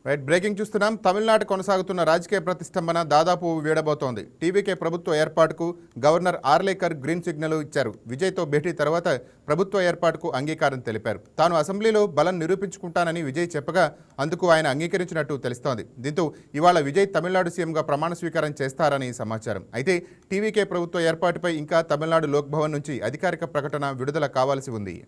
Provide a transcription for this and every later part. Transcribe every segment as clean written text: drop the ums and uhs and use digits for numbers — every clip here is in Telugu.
రైట్ బ్రేకింగ్ చూస్తున్నాం. తమిళనాడు కొనసాగుతున్న రాజకీయ ప్రతిష్టంభన దాదాపు వీడబోతోంది. టీవీకే ప్రభుత్వ ఏర్పాటుకు గవర్నర్ ఆర్లేకర్ గ్రీన్ సిగ్నల్ ఇచ్చారు. విజయ్తో భేటీ తర్వాత ప్రభుత్వ ఏర్పాటుకు అంగీకారం తెలిపారు. తాను అసెంబ్లీలో బలం నిరూపించుకుంటానని విజయ్ చెప్పగా అందుకు ఆయన అంగీకరించినట్టు తెలుస్తోంది. దీంతో ఇవాళ విజయ్ తమిళనాడు సీఎంగా ప్రమాణ స్వీకారం చేస్తారని సమాచారం. అయితే టీవీకే ప్రభుత్వ ఏర్పాటుపై ఇంకా తమిళనాడు లోక్ భవన్ నుంచి అధికారిక ప్రకటన విడుదల కావాల్సి ఉంది.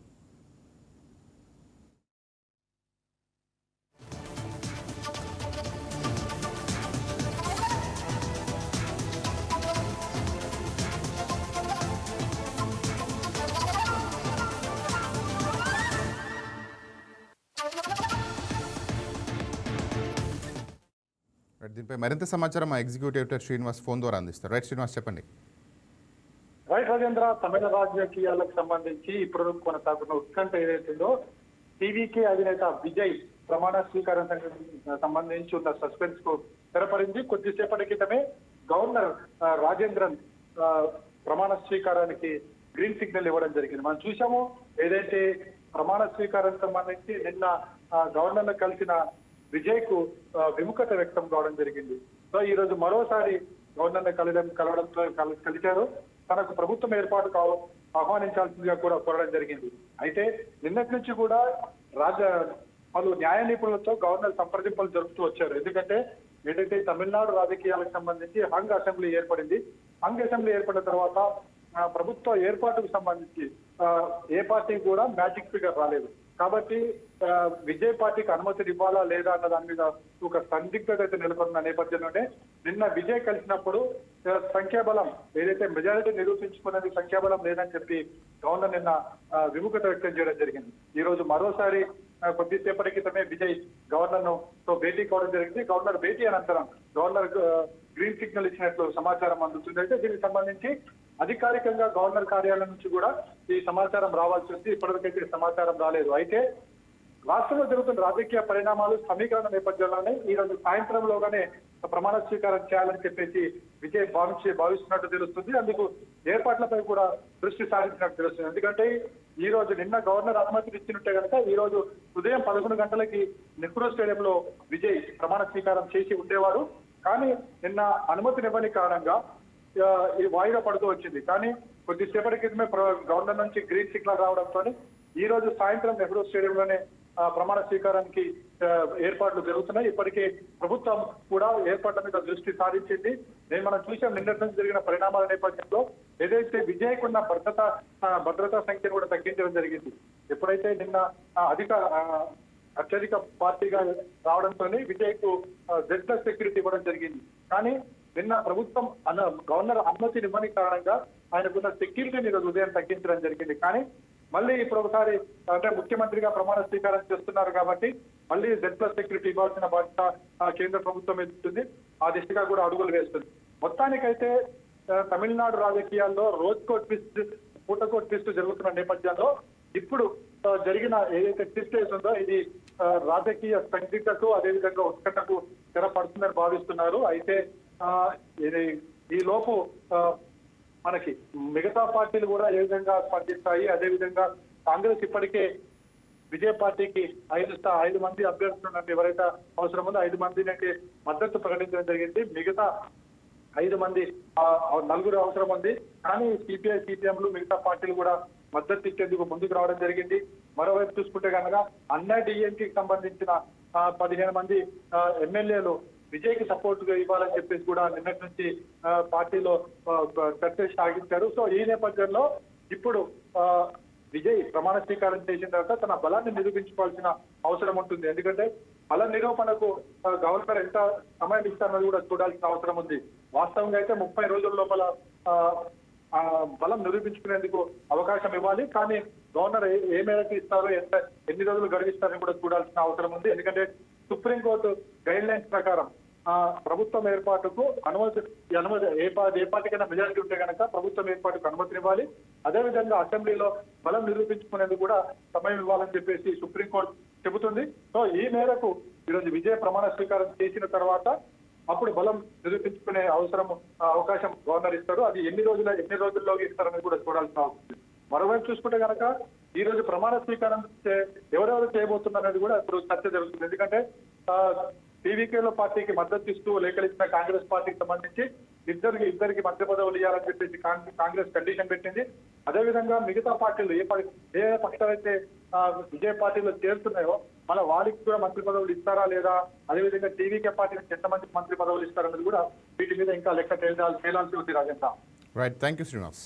దీనిపై మరింత సమాచారం మా ఎగ్జిక్యూటివ్ ఎడిటర్ శ్రీనివాస్ ఫోన్ ద్వారా అందిస్తారు. రైట్ శ్రీనివాస్, చెప్పండి. రైట్ రాజేంద్ర, తమిళ రాజకీయాలకు సంబంధించి ఇప్పుడు కొనసాగుతున్న ఉత్కంఠ ఏదైతుందో టీవీకే అధినేత విజయ్ ప్రమాణ స్వీకారం సంబంధించి ఉన్న సస్పెన్స్ కు తెరపడింది. కొద్దిసేపటి క్రితమే గవర్నర్ రాజేంద్రన్ ప్రమాణ స్వీకారానికి గ్రీన్ సిగ్నల్ ఇవ్వడం జరిగింది. మనం చూసాము, ఏదైతే ప్రమాణ స్వీకారానికి సంబంధించి నిన్న గవర్నర్ కలిసిన విజయ్ కు విముఖత వ్యక్తం కావడం జరిగింది. సో ఈ రోజు మరోసారి గవర్నర్ కలవడంతో కలిశారు. తనకు ప్రభుత్వం ఏర్పాటు ఆహ్వానించాల్సిందిగా కూడా కోరడం జరిగింది. అయితే నిన్నటి నుంచి కూడా పలు న్యాయ నిపుణులతో గవర్నర్ సంప్రదింపులు జరుపుతూ వచ్చారు. ఎందుకంటే ఏదైతే తమిళనాడు రాజకీయాలకు సంబంధించి హంగ్ అసెంబ్లీ ఏర్పడింది. హంగ్ అసెంబ్లీ ఏర్పడిన తర్వాత ప్రభుత్వ ఏర్పాటుకు సంబంధించి ఏ పార్టీ కూడా మ్యాజిక్ ఫిగర్ రాలేదు. కాబట్టి విజయ్ పార్టీకి అనుమతిని ఇవ్వాలా లేదా అన్న దాని మీద ఒక సందిగ్ధత అయితే నెలకొన్న నేపథ్యంలోనే నిన్న విజయ్ కలిసినప్పుడు సంఖ్యాబలం ఏదైతే మెజారిటీ నిరూపించుకునేది సంఖ్యాబలం లేదని చెప్పి గవర్నర్ నిన్న విముఖత వ్యక్తం చేయడం జరిగింది. ఈ రోజు మరోసారి కొద్దిసేపటి క్రితమే విజయ్ గవర్నర్ తో భేటీ కావడం జరిగింది. గవర్నర్ భేటీ అనంతరం గవర్నర్ గ్రీన్ సిగ్నల్ ఇచ్చినట్లు సమాచారం అందుతుంది. అయితే దీనికి సంబంధించి అధికారికంగా గవర్నర్ కార్యాలయం నుంచి కూడా ఈ సమాచారం రావాల్సి ఉంది. ఇప్పటివరకైతే సమాచారం రాలేదు. అయితే రాష్ట్రంలో జరుగుతున్న రాజకీయ పరిణామాలు సమీకరణ నేపథ్యంలోనే ఈ రోజు సాయంత్రంలోగానే ప్రమాణ స్వీకారం చేయాలని చెప్పేసి విజయ్ భావిస్తున్నట్టు తెలుస్తుంది. అందుకు ఏర్పాట్లపై కూడా దృష్టి సారించినట్టు తెలుస్తుంది. ఎందుకంటే ఈ రోజు నిన్న గవర్నర్ అనుమతిని ఇచ్చినట్టే కనుక ఈ రోజు ఉదయం 11 గంటలకి నెహ్రూ స్టేడియంలో విజయ్ ప్రమాణ స్వీకారం చేసి ఉండేవారు. కానీ నిన్న అనుమతినివ్వని కారణంగా ఈ వాయిదా పడుతూ వచ్చింది. కానీ కొద్దిసేపటి క్రితమే గవర్నర్ నుంచి గ్రీన్ సిగ్నల్ రావడంతో ఈ రోజు సాయంత్రం నెహ్రూ స్టేడియంలోనే ప్రమాణ స్వీకారానికి ఏర్పాట్లు జరుగుతున్నాయి. ఇప్పటికే ప్రభుత్వం కూడా ఏర్పాట్ల మీద దృష్టి సారించింది. మనం చూసాం నిన్నటి నుంచి జరిగిన పరిణామాల నేపథ్యంలో ఏదైతే విజయ్కున్న భద్రతా సంఖ్యను కూడా తగ్గించడం జరిగింది. ఎప్పుడైతే నిన్న అత్యధిక పార్టీగా రావడంతో విజయ్ కు Z+ సెక్యూరిటీ ఇవ్వడం జరిగింది. కానీ నిన్న ప్రభుత్వం గవర్నర్ అనుమతిని ఇవ్వని కారణంగా ఆయనకున్న సెక్యూరిటీని ఈరోజు ఉదయం తగ్గించడం జరిగింది. కానీ మళ్ళీ ఇప్పుడు ఒకసారి అంటే ముఖ్యమంత్రిగా ప్రమాణ స్వీకారం చేస్తున్నారు కాబట్టి మళ్ళీ Z+ సెక్యూరిటీ ఇవ్వాల్సిన బాధ్యత కేంద్ర ప్రభుత్వం ఎదుగుతుంది. ఆ దిశగా కూడా అడుగులు వేస్తుంది. మొత్తానికైతే తమిళనాడు రాజకీయాల్లో రోజుకో ట్విస్ట్ పూటకో ట్విస్ట్ జరుగుతున్న నేపథ్యంలో ఇప్పుడు జరిగిన ఏదైతే ట్విస్ట్ ఉందో ఇది రాజకీయ సందిగ్ధకు అదేవిధంగా ఉత్కంఠకు తెరపడుతుందని భావిస్తున్నారు. అయితే ఈ లోపు మనకి మిగతా పార్టీలు కూడా ఏ విధంగా స్పందిస్తాయి, అదేవిధంగా కాంగ్రెస్ ఇప్పటికే విజయ్ పార్టీకి 5 మంది అభ్యర్థులు ఎవరైతే అవసరం ఉందో 5 మందికి మద్దతు ప్రకటించడం జరిగింది. మిగతా 5 మంది 4 అవసరం ఉంది. కానీ సిపిఐ సిపిఎంలు మిగతా పార్టీలు కూడా మద్దతు ఇచ్చేందుకు ముందుకు రావడం జరిగింది. మరోవైపు చూసుకుంటే కనుక అన్నాడీఎంకేకి సంబంధించిన 15 మంది ఎమ్మెల్యేలు విజయ్ కి సపోర్ట్ గా ఇవ్వాలని చెప్పేసి కూడా నిన్నటి నుంచి పార్టీలో చర్చ సాగించారు. సో ఈ నేపథ్యంలో ఇప్పుడు విజయ్ ప్రమాణ స్వీకారం చేసిన తర్వాత తన బలాన్ని నిరూపించుకోవాల్సిన అవసరం ఉంటుంది. ఎందుకంటే బల నిరూపణకు గవర్నర్ ఎంత సమయం ఇస్తారన్నది కూడా చూడాల్సిన అవసరం ఉంది. వాస్తవంగా అయితే 30 రోజుల లోపల బలం నిరూపించుకునేందుకు అవకాశం ఇవ్వాలి. కానీ గవర్నర్ ఏ మేరకు ఇస్తారో ఎన్ని రోజులు గడిపిస్తారని కూడా చూడాల్సిన అవసరం ఉంది. ఎందుకంటే సుప్రీంకోర్టు గైడ్ లైన్స్ ప్రకారం ప్రభుత్వం ఏర్పాటుకు అనుమతి ఏ పార్టీకైనా మెజారిటీ ఉంటే కనుక ప్రభుత్వం ఏర్పాటుకు అనుమతినివ్వాలి. అదేవిధంగా అసెంబ్లీలో బలం నిరూపించుకునేందుకు కూడా సమయం ఇవ్వాలని చెప్పేసి సుప్రీంకోర్టు చెబుతుంది. సో ఈ మేరకు ఈరోజు విజయ్ ప్రమాణ స్వీకారం చేసిన తర్వాత అప్పుడు బలం నిరూపించుకునే అవకాశం గవర్నర్ ఇస్తారు. అది ఎన్ని రోజుల్లోకి ఇస్తారని కూడా చూడాల్సిన అవసరం. మరోవైపు చూసుకుంటే కనుక ఈ రోజు ప్రమాణ స్వీకారం ఎవరెవరు చేయబోతున్నారు అనేది కూడా ఇప్పుడు చర్చ జరుగుతుంది. ఎందుకంటే టీవీకేలో పార్టీకి మద్దతు ఇస్తూ లేఖలిచ్చిన కాంగ్రెస్ పార్టీకి సంబంధించి ఇద్దరికి మంత్రి పదవులు ఇవ్వాలని చెప్పేసి కాంగ్రెస్ కండిషన్ పెట్టింది. అదేవిధంగా మిగతా పార్టీలు ఏ పక్షాలైతే విజయ పార్టీలో చేరుతున్నాయో మళ్ళీ వారికి కూడా మంత్రి పదవులు ఇస్తారా లేదా, అదేవిధంగా టీవీకే పార్టీకి ఎంతమంది మంత్రి పదవులు ఇస్తారన్నది కూడా వీటి మీద ఇంకా లెక్క తేలాల్సి ఉంది Rajendra. Right, thank you Srinivas.